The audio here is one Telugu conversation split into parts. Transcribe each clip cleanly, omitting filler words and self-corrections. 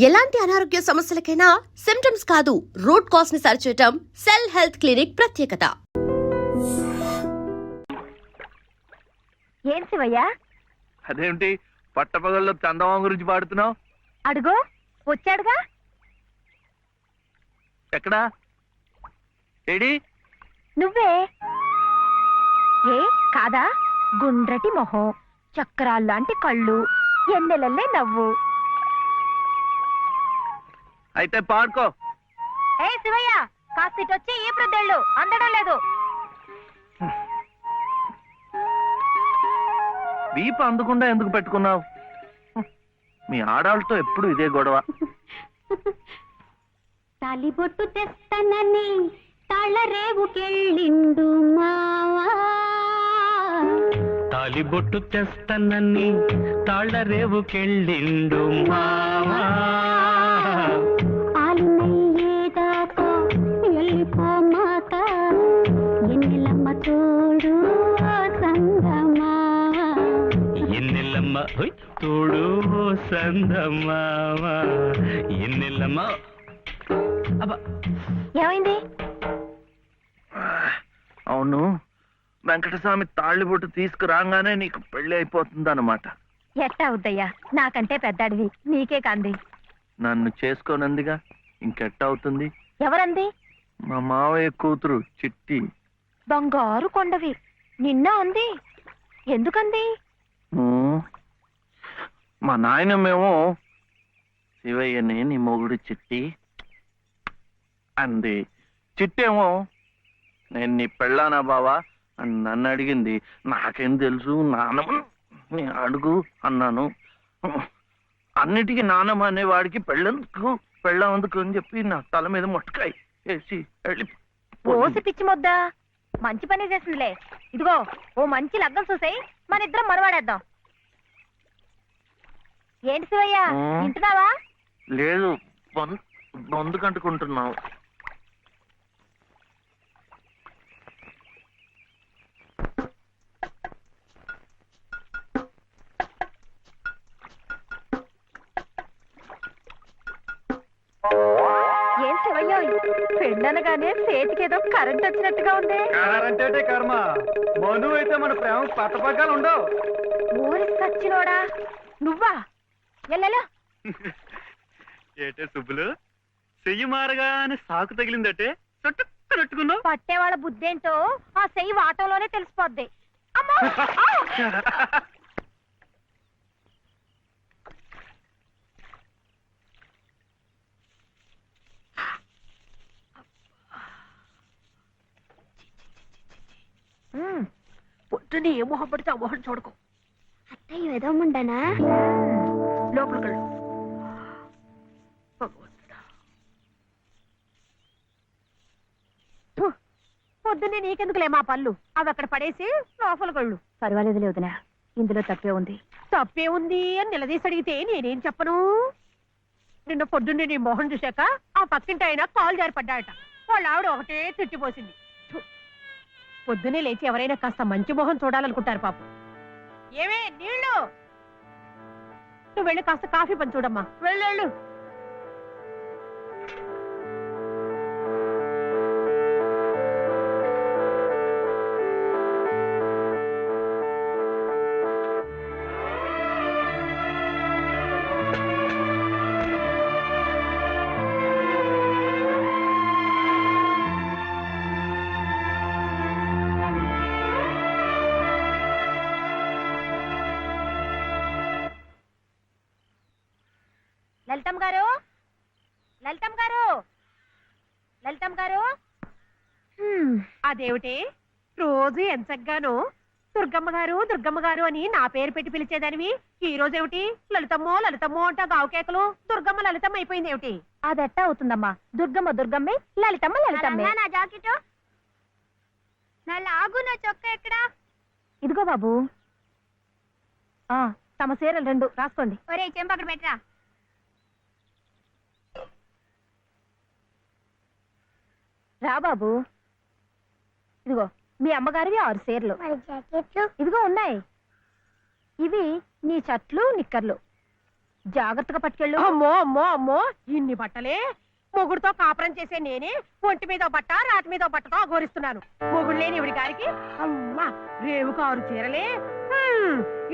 ఎలాంటి అనారోగ్య సమస్యలకైనా సిమ్టమ్స్ కాదు రూట్ కాజ్ ని సరిచేయటం సెల్ హెల్త్ క్లినిక్ ప్రత్యేకత. ఏం శివయ్య? అదేంటి పట్టపగల్లో చందమామ గురించి పాడుతున్నావు? అడుగో వచ్చాడుగా. ఎక్కడా? ఏడి? నువ్వే. ఏ కాదా? గుండ్రటి మొహం, చక్రాల్లాంటి కళ్ళు, ఎన్నెలల్లే నవ్వు. అయితే పాడుకో. ఏ శివయ్య, కాస్తిటొచ్చి ఈ ప్రద్దెళ్ళు అందడం లేదు. వీపు అందకుండా ఎందుకు పెట్టుకున్నావు? మీ ఆడాళ్ళతో ఎప్పుడు ఇదే గొడవ. తాలిబొట్టు తెస్తానని తాళరేవుకెళ్ళిండు మావా. తాలిబొట్టు తెస్తానని తాళరేవుకెళ్ళిండు మావా. ఆలినయ్యేదాకా వెళ్ళిపోమాక ఎన్నెలమ్మ తోడు సంగమా. ఎన్నెల్లమ్మ తోడు సందమావ. ఎన్నెల్లమ్మ. ఏమైంది? అవును, వెంకటస్వామి తాళ్ళిబొట్టు తీసుకురాగానే నీకు పెళ్లి అయిపోతుందన్నమాట. ఎట్టా అవుద్దయ్యా, నాకంటే పెద్దాడివి, నీకే కంది. నన్ను చేసుకోనందిగా, ఇంకెట్ట అవుతుంది? ఎవరంది? మా మావయ్య కూతురు చిట్టి. బంగారు కొండవి, నిన్న అంది. ఎందుకంది? మా నాయనమేమో శివయ్యని నీ మొగుడు చిట్టి అంది. చిట్టేమో నేను నీ పెళ్ళానా బావా అని నన్ను అడిగింది. నాకేం తెలుసు, నానమ్మ నీ అడుగు అన్నాను. అన్నిటికీ నానమ్మ అనేవాడికి పెళ్ళందుకు అని చెప్పి నా తల మీద మొట్టకాయ వేసి వెళ్ళి ఓసి పిచ్చి మొద్దా, మంచి పని చేసిందిలే. ఇదిగో ఓ మంచి లగ్గం చూసాయి, మన ఇద్దరం మరవాడేద్దాం. ఏంటి శివయ్య, వింటున్నావా? లేదు, బొందు కంటుకుంటున్నావు. ఏం శివయ్య, పెండనగానే చేతికేదో కరెంట్ వచ్చినట్టుగా ఉంది. అంటే కర్మ, మను అయితే మన ప్రేమ పట్టపగ్గాలు ఉండవు. ఊరి సచ్చినోడా నువ్వా? ఎల్లెలో ఏటే సుబ్బులు, చెయ్యి మారగానే సాకు తగిలిందటే చుట్టుకున్నావు. పట్టేవాళ్ళ బుద్ధేంటో ఆ చెయ్యి వాటంలోనే తెలిసిపోద్ది. అమ్మా! పొద్దుని ఏ మొహం పడితే ఆ మొహం చూడకు. అత్తయ్య ఏదో ముండనా లోపలికి పొద్దున్నే నీకెందుకులే మా పళ్ళు, అవి అక్కడ పడేసి లోపల కళ్ళు. పర్వాలేదు లేదునా, ఇందులో తప్పే ఉంది. తప్పే ఉంది అని నిలదీసి అడిగితే నేనేం చెప్పను? నిన్న పొద్దున్నే నీ మొహం చూశాక ఆ పక్కింటి ఆయన కాలు జారిపడ్డాడట. వాళ్ళ ఆవిడ ఒకటే తిట్టిపోసింది. పొద్దున్నే లేచి ఎవరైనా కాస్త మంచి మొహం చూడాలనుకుంటారు పాపం. ఏమే నీళ్ళు, నువ్వు వెళ్ళి కాస్త కాఫీ పని చూడమ్మా. వెళ్ళు. లలితమ్మ గారు, లలితమ్మ గారు, లలితమ్మ గారు. అదేమిటి రోజు ఎంచగ్గాను దుర్గమ్మ గారు అని నా పేరు పెట్టి పిలిచేదానివి, ఈ రోజు ఏమిటి లలితమ్మో అంటా గావుకేకలు దుర్గమ్మ లలితమ్మ అయిపోయింది ఏమిటి? అదెట్టా అవుతుందమ్మా, దుర్గమ్మ దుర్గమ్మే, లలితమ్మే. నా జాకెట్, నా లాగు, నా చొక్క ఎక్కడా? ఇదిగో బాబు. తమ చీరలు 2 రాసుకోండి. ఒరే చెంప అక్కడ పెట్టరా. రా బాబు, ఇదిగో మీ అమ్మగారివి 6 చీరలు. ఇదిగో ఉన్నాయి. ఇవి నీ చట్లు నిక్కర్లు. జాగ్రత్తగా పట్టుకెళ్ళు. అమ్మో అమ్మో అమ్మో ఇన్ని బట్టలే. మొగుడుతో కాపురం చేసే నేనే ఒంటి మీద బట్ట రాటి మీద బట్టతో అఘోరిస్తున్నాను. మొగుడు లేని ఇవిడి గారికి అమ్మా రేవు కారు చీరలే.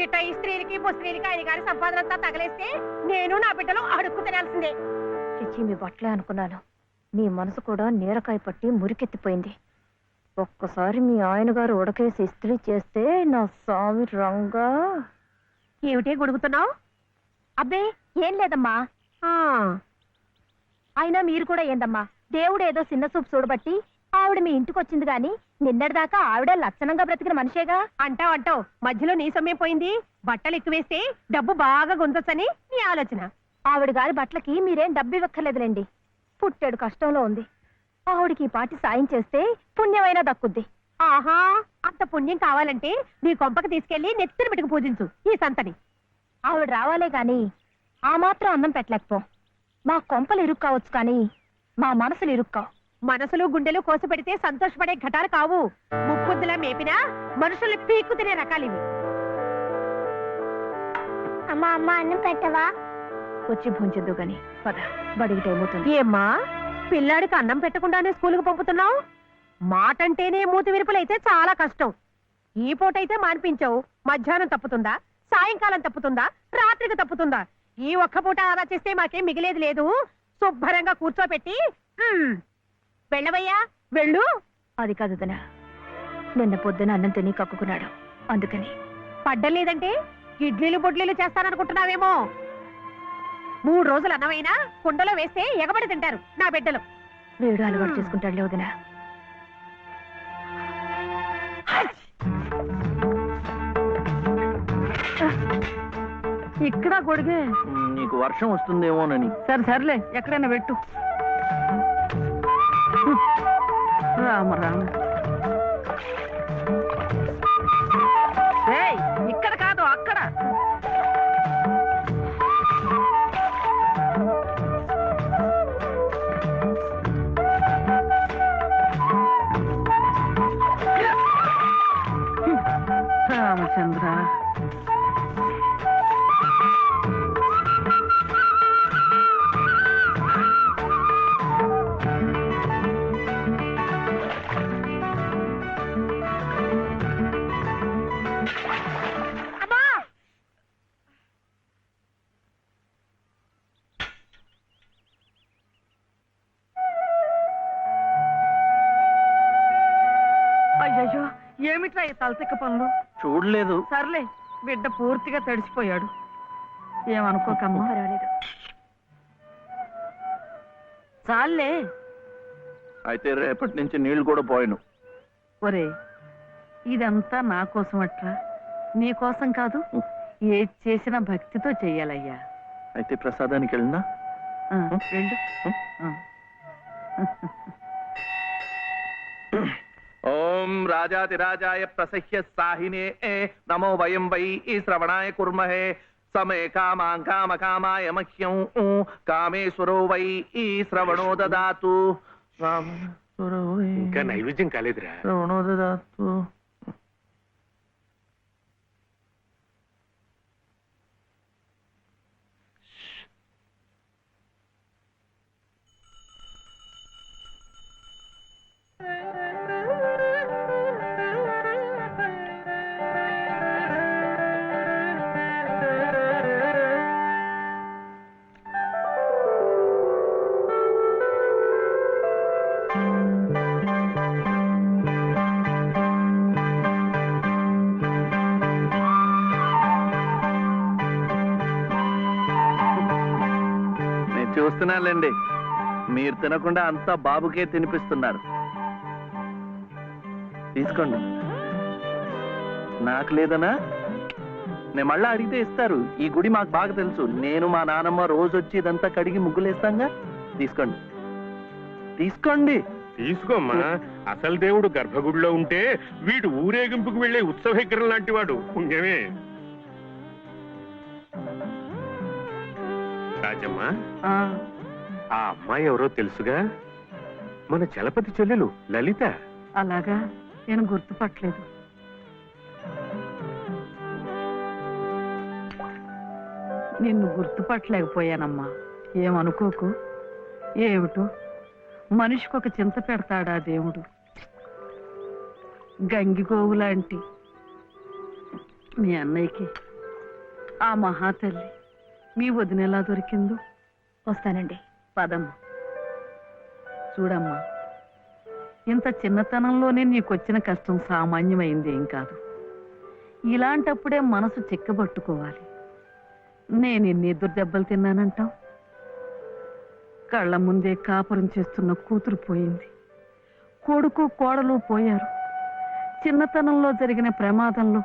ఇట ఈ స్త్రీలకి ముస్త్రీలకి ఆయన గారి సంపాదన అంతా తగలేస్తే నేను నా బిడ్డలు అడుక్కు తినాల్సిందే. చిచ్చి మీ బట్టలే అనుకున్నాను. మీ మనసు కూడా నీరకాయ పట్టి మురికెత్తిపోయింది. ఒక్కసారి మీ ఆయన గారు ఉడకేసి ఇస్త్రీ చేస్తే నా స్వామి రంగా. ఏమిటే గొడుగుతున్నావు? అబ్బే ఏం లేదమ్మా. అయినా మీరు కూడా ఏందమ్మా, దేవుడు ఏదో చిన్న చూపు చూడబట్టి ఆవిడ మీ ఇంటికి వచ్చింది గాని నిన్నటిదాకా ఆవిడ లక్షణంగా బ్రతికిన మనిషేగా. అంటావు అంటావు, మధ్యలో నీ సమయం పోయింది. బట్టలు ఎక్కువేస్తే డబ్బు బాగా గుంజొచ్చని నీ ఆలోచన. ఆవిడ గారి బట్టలకి మీరేం డబ్బు ఇవ్వక్కర్లేదులేండి. పుట్టాడు కష్టంలో ఉంది. ఆవిడికి ఈ పాటి సాయం చేస్తే పుణ్యమైనా దక్కుద్ది. ఆహా, అంత పుణ్యం కావాలంటే నీ కొంపకి తీసుకెళ్లి నెత్తిన పెట్టుకు పూజించు ఈ సంతని. ఆవిడ రావాలే గాని ఆ మాత్రం అన్నం పెట్టలేకపో. మా కొంపలు ఇరుక్కు కావచ్చు కానీ మా మనసులు ఇరుక్కావు. మనసులు గుండెలు కోసి పెడితే సంతోషపడే ఘటాలు కావు. ముప్పుద్దులా మేపినా మనుషుల్ని పీక్కు తినే రకాలివి. అమ్మా అమ్మ అన్నం పెట్టవా? వచ్చి భుంచొద్దు గాని పద, బడికి టైం అవుతుంది. ఏమ్మా పిల్లాడికి అన్నం పెట్టకుండానే స్కూలుకు పంపుతున్నావు? మాటంటేనే మూతి విరుపులైతే చాలా కష్టం. ఈ పూటైతే మాన్పించావు, మధ్యాహ్నం తప్పుతుందా, సాయంకాలం తప్పుతుందా, రాత్రికి తప్పుతుందా? ఈ ఒక్క పూట ఆదా చేస్తే మాకేం మిగిలేదు లేదు. శుభ్రంగా కూర్చోపెట్టి వెళ్ళవయ్యా వెళ్ళు. అది కాదు వదినా, నిన్న పొద్దున అన్నం తిని కక్కుకున్నాడు, అందుకని. పడ్డలేదంటే ఇడ్లీలు బొడ్లీలు చేస్తాననుకుంటున్నావేమో. 3 రోజులు అన్నమైనా కుండలో వేస్తే ఎగబడి తింటారు నా బిడ్డలు. వేడు అలవాటు చేసుకుంటాడులే వదినా. ఇక్కడ గొడిగే. నీకు వర్షం వస్తుందేమోనని. సరే సర్లే, ఎక్కడైనా పెట్టు. రామ రామ. ఇక్కడ కాదు అక్కడ. రామచంద్ర, అయ్యో ఏమిట్రా ఈ తలతిక్క పనులు? చూడలేదు. సర్లే, బిడ్డ పూర్తిగా తడిసిపోయాడు. ఏమనుకోకమ్మా. పర్వాలేదు. చాలే. అయితే రేపటి నుంచి నీళ్లు కూడా పోయిను. ఒరే, ఇదంతా నా కోసం అట్రా, నీ కోసం కాదు. ఏది చేసినా భక్తితో చెయ్యాలయ్యా. అయితే ప్రసాదానికి వెళ్ళినా వెళ్ళు. ఓం రాజాతిరాజాయ ప్రసహ్య సాహినే నమో వయం వై శ్రవణాయ కుర్మహే సమే కామాం కామ కామాయ మహ్యం కామేశ్వరో వై శ్రవణో దదాతు. ఇంకా నైవేద్యం కాలేదురా. శ్రవణో దదాతు. చూస్తున్నానులేండి, మీరు తినకుండా అంతా బాబుకే తినిపిస్తున్నారు. తీసుకోండి. నాకు లేదనా? నేను మళ్ళా అడిగితే ఇస్తారు. ఈ గుడి మాకు బాగా తెలుసు. నేను మా నానమ్మ రోజు వచ్చి ఇదంతా కడిగి ముగ్గులేస్తాంగా. తీసుకోండి తీసుకోండి. తీసుకోమ్మా. అసలు దేవుడు గర్భగుడిలో ఉంటే వీడు ఊరేగింపుకు వెళ్లే ఉత్సవ విగ్రహం లాంటి వాడు. పుణ్యమే. రాజమ్మా, ఆ అమ్మాయి ఎవరో తెలుసుగా? మన చలపతి చెల్లెలు లలిత. అలాగా, నేను గుర్తుపట్టలేదు. నిన్ను గుర్తుపట్టలేకపోయానమ్మా. ఏమనుకోకు. ఏమిటో మనిషికొక చింత పెడతాడా దేవుడు. గంగిగోవు లాంటి మీ అన్నయ్యకి ఆ మహాతల్లి మీ వదిన ఎలా దొరికిందో. వస్తానండి. పదమ్మా. చూడమ్మా, ఇంత చిన్నతనంలోనే నీకొచ్చిన కష్టం సామాన్యమైంది ఏం కాదు. ఇలాంటప్పుడే మనసు చిక్కబట్టుకోవాలి. నేను ఎన్ని ఎదురు దెబ్బలు తిన్నానంటావు? కళ్ళ ముందే కాపురం చేస్తున్న కూతురు పోయింది. కొడుకు కోడలు పోయారు. చిన్నతనంలో జరిగిన ప్రమాదంలో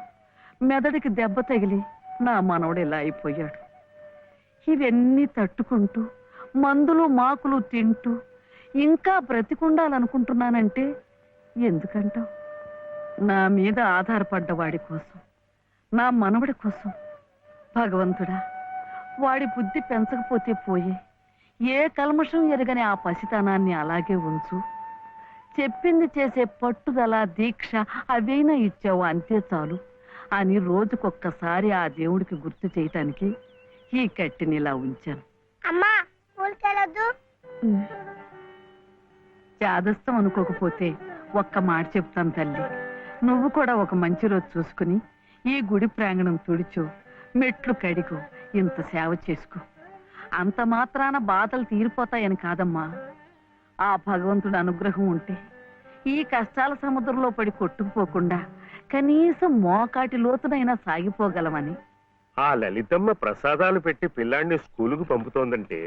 మెదడికి దెబ్బ తగిలి నా మనవడు ఇలా అయిపోయాడు. ఇవన్నీ తట్టుకుంటూ మందులు మాకులు తింటూ ఇంకా బ్రతికుండాలనుకుంటున్నానంటే ఎందుకంటావు? నా మీద ఆధారపడ్డ వాడి కోసం, నా మనవడి కోసం. భగవంతుడా, వాడి బుద్ధి పెంచకపోతే పోయే. ఏ కల్మషం ఎరగని ఆ పసితనాన్ని అలాగే ఉంచు. చెప్పింది చేసే పట్టుదల, దీక్ష అవైనా ఇచ్చావు, అంతే చాలు అని రోజుకొక్కసారి ఆ దేవుడికి గుర్తు చేయటానికి ఈ కట్టిని ఇలా ఉంచాను. అమ్మా స్కూల్కెళ్ళొద్దు. చాదస్తం అనుకోకపోతే ఒక్క మాట చెప్తాను తల్లి. నువ్వు కూడా ఒక మంచి రోజు చూసుకుని ఈ గుడి ప్రాంగణం తుడిచో, మెట్లు కడిగో, ఇంత సేవ చేసుకో. అంత మాత్రాన బాధలు తీరిపోతాయని కాదమ్మా. ఆ భగవంతుడి అనుగ్రహం ఉంటే ఈ కష్టాల సముద్రంలో పడి కొట్టుకుపోకుండా కనీసం మోకాటి లోతునైనా సాగిపోగలమని. ఆ లలితమ్మ ప్రసాదాలు పెట్టి పిల్లాడిని స్కూలుకు పంపుతోందంటే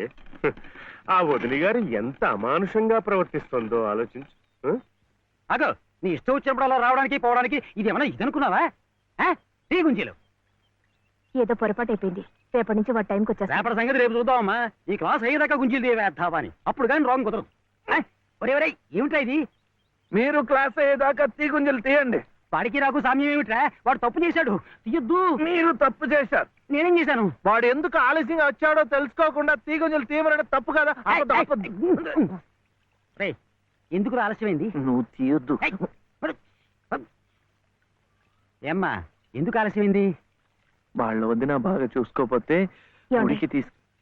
ఆ వదిలి గారు ఎంత అమానుషంగా ప్రవర్తిస్తుందో ఆలోచించు. అగో, నీ ఇష్టం వచ్చినప్పుడు అలా రావడానికి పోవడానికి ఇది ఏమన్నా ఇదనుకున్నావా? టీ గుంజీలు ఏదో పొరపాటు అయిపోయింది. రేపటి నుంచి వాడి టైంకి వచ్చేస్తా. రేపటి సంగతి రేపు చూద్దామమ్మా. ఈ క్లాస్ అయ్యేదాకా గుంజీలు వేద్దావా అని. అప్పుడు కానీ రాంగ్ కుదరదు. ఒరే ఏమిట్రా ఇది? మీరు క్లాస్ అయ్యేదాకా తీగుంజలు తీయండి. వాడికి నాకు సామ్యం ఏమిట్రా? వాడు తప్పు చేశాడు, తీయొద్దు. మీరు తప్పు చేశారు. నేనేం చేశాను? వాడు ఎందుకు ఆలస్యంగా వచ్చాడో తెలుసుకోకుండా తీగుంజలు తీయమనడం తప్పు కదా. రే, ఎందుకు ఆలస్యమైంది? నువ్వు తీయొద్దు. ఏమ్మా, ఎందుకు ఆలస్యమైంది? వాళ్ళ వదిన బాగా చూసుకోపోతే గుడికి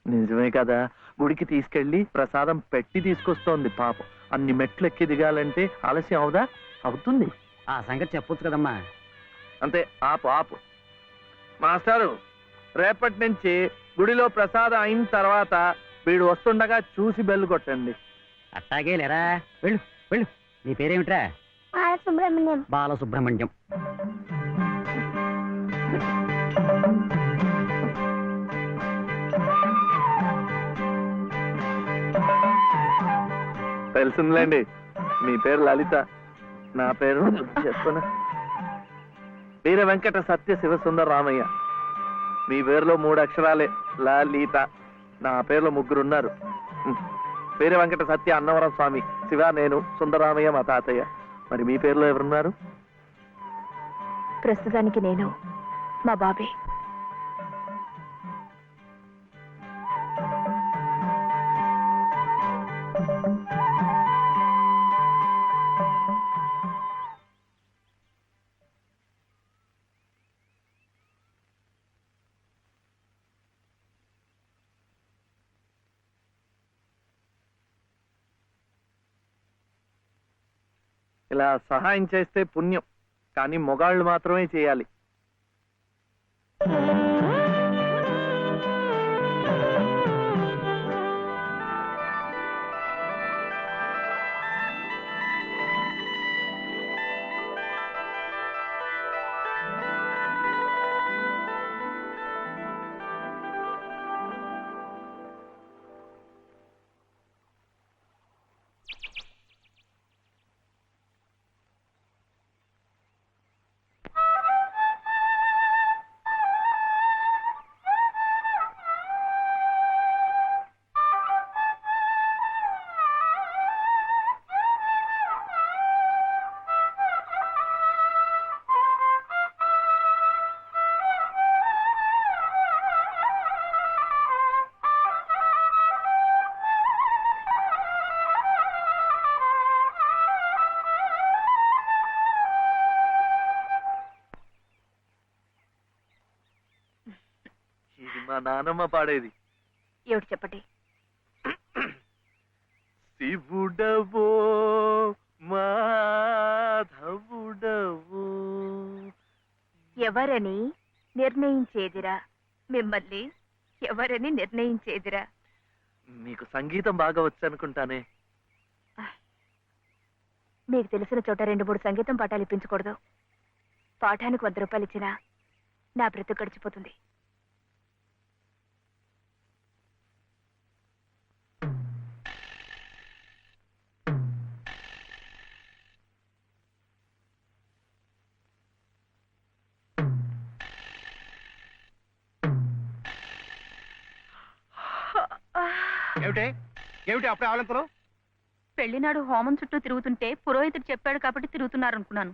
నిజమే కదా, గుడికి తీసుకెళ్లి ప్రసాదం పెట్టి తీసుకొస్తోంది పాపం. అన్ని మెట్లు ఎక్కి దిగాలంటే ఆలస్యం అవుదా? అవుతుంది. ఆ సంగతి చెప్పొచ్చు కదమ్మా. అంతే, ఆపు ఆపు. మాస్టారు, రేపటి నుంచి గుడిలో ప్రసాదం అయిన తర్వాత వీడు వస్తుండగా చూసి బెల్లు కొట్టండి. అట్టాగే లేరా. వెళ్ళు వెళ్ళు. నీ పేరేమిట్రా? బాలసుబ్రహ్మణ్యం. బాలసుబ్రహ్మణ్యం. తెలిసిందిలేండి, మీ పేరు లలిత, నా పేరు చెప్పనా వీర వెంకట సత్య శివసుందర రామయ్య. మీ పేరులో 3 అక్షరాలే, లలిత. నా పేరులో 3 ఉన్నారు. వీర వెంకట సత్య అన్నవరం స్వామి, శివ నేను, సుందరరామయ్య మా తాతయ్య. మరి మీ పేరులో ఎవరున్నారు? ప్రస్తుతానికి నేను, మా బాబే. ఇలా సహాయం చేస్తే పుణ్యం, కానీ మొగాళ్ళు మాత్రమే చేయాలి. మా నానమ్మ పాడేది. ఏమిటి చెప్పండి. శివుడవో మాధవుడవో ఎవరని నిర్ణయించేదిరా, మిమ్మల్ని ఎవరని నిర్ణయించేదిరా. మీకు సంగీతం బాగా వచ్చనుకుంటానే. మీకు తెలిసిన చోట 2-3 సంగీతం పాఠాలు ఇప్పించకూడదు. పాఠానికి 100 రూపాయలు ఇచ్చినా నా బ్రతుకు గడిచిపోతుంది. ఏమిటి అప్పుడే ఆవలింతలు? పెళ్లినాడు హోమం చుట్టూ తిరుగుతుంటే పురోహితుడు చెప్పాడు కాబట్టి తిరుగుతున్నారు అనుకున్నాను.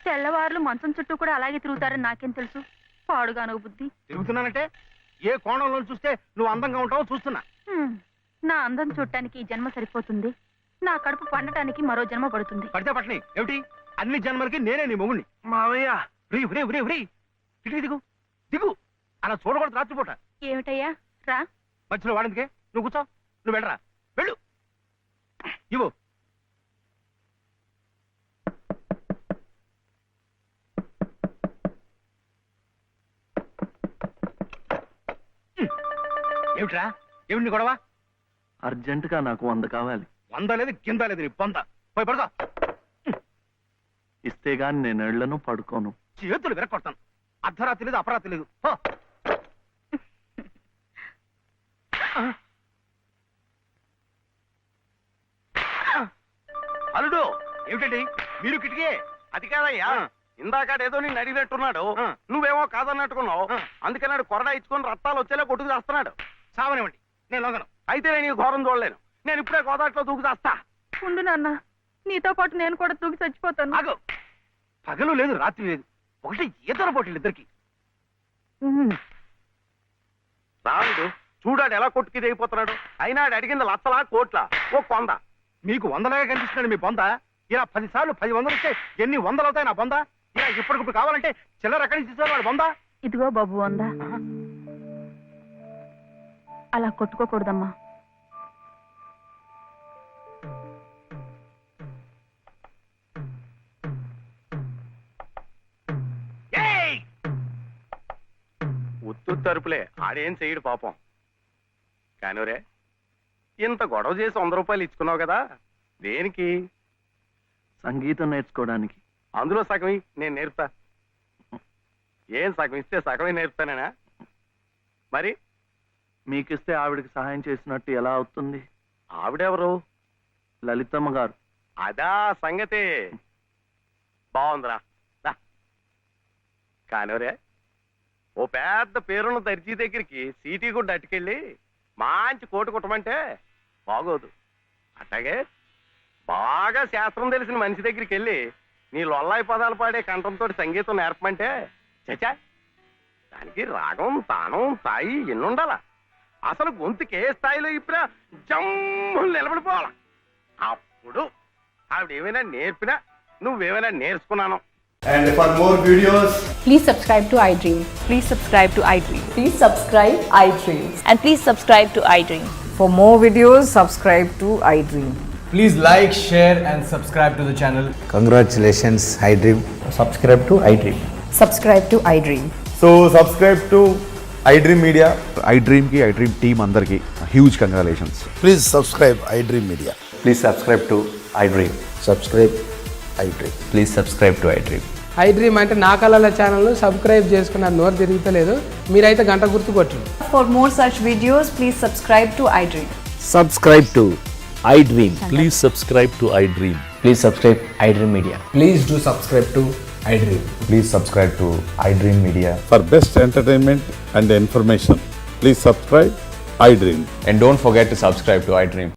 తెల్లవారులు మంచం చుట్టూ కూడా అలాగే తిరుగుతారని నాకేం తెలుసు. పాడుగాను బుద్ధి. తిరుగుతున్నానంటే ఏ కోణంలో చూస్తే నువ్వు అందంగా ఉంటావో చూస్తున్నా. నా అందం చూడటానికి ఈ జన్మ సరిపోతుంది. నా కడుపు పండటానికి మరో జన్మ పడుతుంది. పడితే పట్టని ఏమిటి? అన్ని జన్మలకి నేనే నీ మొగుణ్ణి. మావయ్య ఇటు దిగు దిగు. అలా చూడకూడదు రాత్రిపూట. ఏమిటయ్యా రా. మధ్యలో వాడిందికే నువ్వు కూర్చో. నువ్వు వెళ్ళరా, వెళ్ళు. ఇవ్వు. ఏమిట్రా? ఏమిటి నీ గొడవ? అర్జెంటుగా నాకు 100 కావాలి. 100 లేదు కింద లేదు నీ పొంద. పోయి పడుకో. ఇస్తే గాని నేను ఎళ్లను, పడుకోను. చేతులు విరక్కొడతాను. అర్ధరాత్రి లేదు అపరాత్రి లేదు. పో. అల్లుడు ఏమిటండి మీరు కిటికీ? అది కాదయ్యా, ఇందాకడేదో నేను అడిగినట్టున్నాడు, నువ్వేమో కాదన్నట్టుకున్నావు. అందుకన్నాడు కొరడా ఇచ్చుకొని రక్తాలు వచ్చేలా కొట్టుకు చేస్తున్నాడు. సావనివ్వండి, నేను లొంగను. అయితే నేను ఈ ఘోరం చూడలేను. నేను ఇప్పుడే గోదాట్లో దూకు చేస్తా. ఉండు నాన్న, నీతో పాటు నేను కూడా తూగి చచ్చిపోతాను. ఆగు. పగలు లేదు రాత్రి లేదు, ఒకటి ఈతల పోటీలు ఇద్దరికి. రాముడు చూడాడు ఎలా కొట్టుకి దిగిపోతున్నాడు. అయినా ఆడు అడిగింది లచ్చలా కోట్లా ఓ కొంద. మీకు 100లాగా కనిపిస్తున్నాడు మీ బొంద. ఇలా 10 సార్లు 10 వందలు ఇస్తే ఎన్ని 100 అవుతాయి నా బొంద? ఇలా ఇప్పటికిప్పుడు కావాలంటే చిల్లర ఎక్కడి నుంచి ఇస్తారు వాడు బొంద? ఇదిగో బాబు వందా. అలా కొట్టుకోకూడదమ్మా. ఉత్తు తరుపులే, ఆడేం చెయ్యడు పాపం. కానివరే, ఇంత గొడవ చేసి 100 రూపాయలు ఇచ్చుకున్నావు కదా, దేనికి? సంగీతం నేర్చుకోవడానికి. అందులో సగం నేను నేర్పుతా. ఏం సగం ఇస్తే సగమే నేర్పుతానేనా? మరి మీకిస్తే ఆవిడకి సహాయం చేసినట్టు ఎలా అవుతుంది? ఆవిడెవరు? లలితమ్మ గారు. అదా సంగతి. బాగుందిరా. కానివరే, ఓ పెద్ద పేరున్న దర్జీ దగ్గరికి సీటీ కూడా అట్టుకెళ్ళి మంచి కోటు కుట్టమంటే బాగోదు. అట్లాగే బాగా శాస్త్రం తెలిసిన మనిషి దగ్గరికి వెళ్ళి నీ లొల్లాయి పదాలు పాడే కంఠంతో సంగీతం నేర్పమంటే చచా, దానికి రాగం తానం స్థాయి ఎన్నుండాలా? అసలు గొంతుకి ఏ స్థాయిలో ఇప్పుడా జమ్ము నిలబడిపోవాలా. అప్పుడు ఆవిడ ఏమైనా నేర్పినా నువ్వేమైనా నేర్చుకున్నాను. And for more videos, please subscribe to iDream. Please subscribe to iDream. Please subscribe iDream. And please subscribe to iDream. For more videos, subscribe to iDream. please like, share and subscribe to the channel. Congratulations, iDream. Subscribe to iDream. Subscribe to iDream. So subscribe to iDream Media. iDream ki iDream team andarki huge congratulations. Please subscribe iDream Media. Please subscribe to iDream. Subscribe iDream. Please subscribe to iDream. iDream అంటే నా కళల ఛానల్ సబ్స్క్రైబ్ చేసుకున్న నోరు తిరుగుతలేదు. మీరైతే గంట గుర్తు కొట్టండి. For more such videos, please subscribe to iDream. Subscribe to iDream. Please subscribe to iDream. Please subscribe iDream Media. Please do subscribe to iDream. Please subscribe to iDream Media. For best entertainment and information, please subscribe iDream. And don't forget to subscribe to iDream.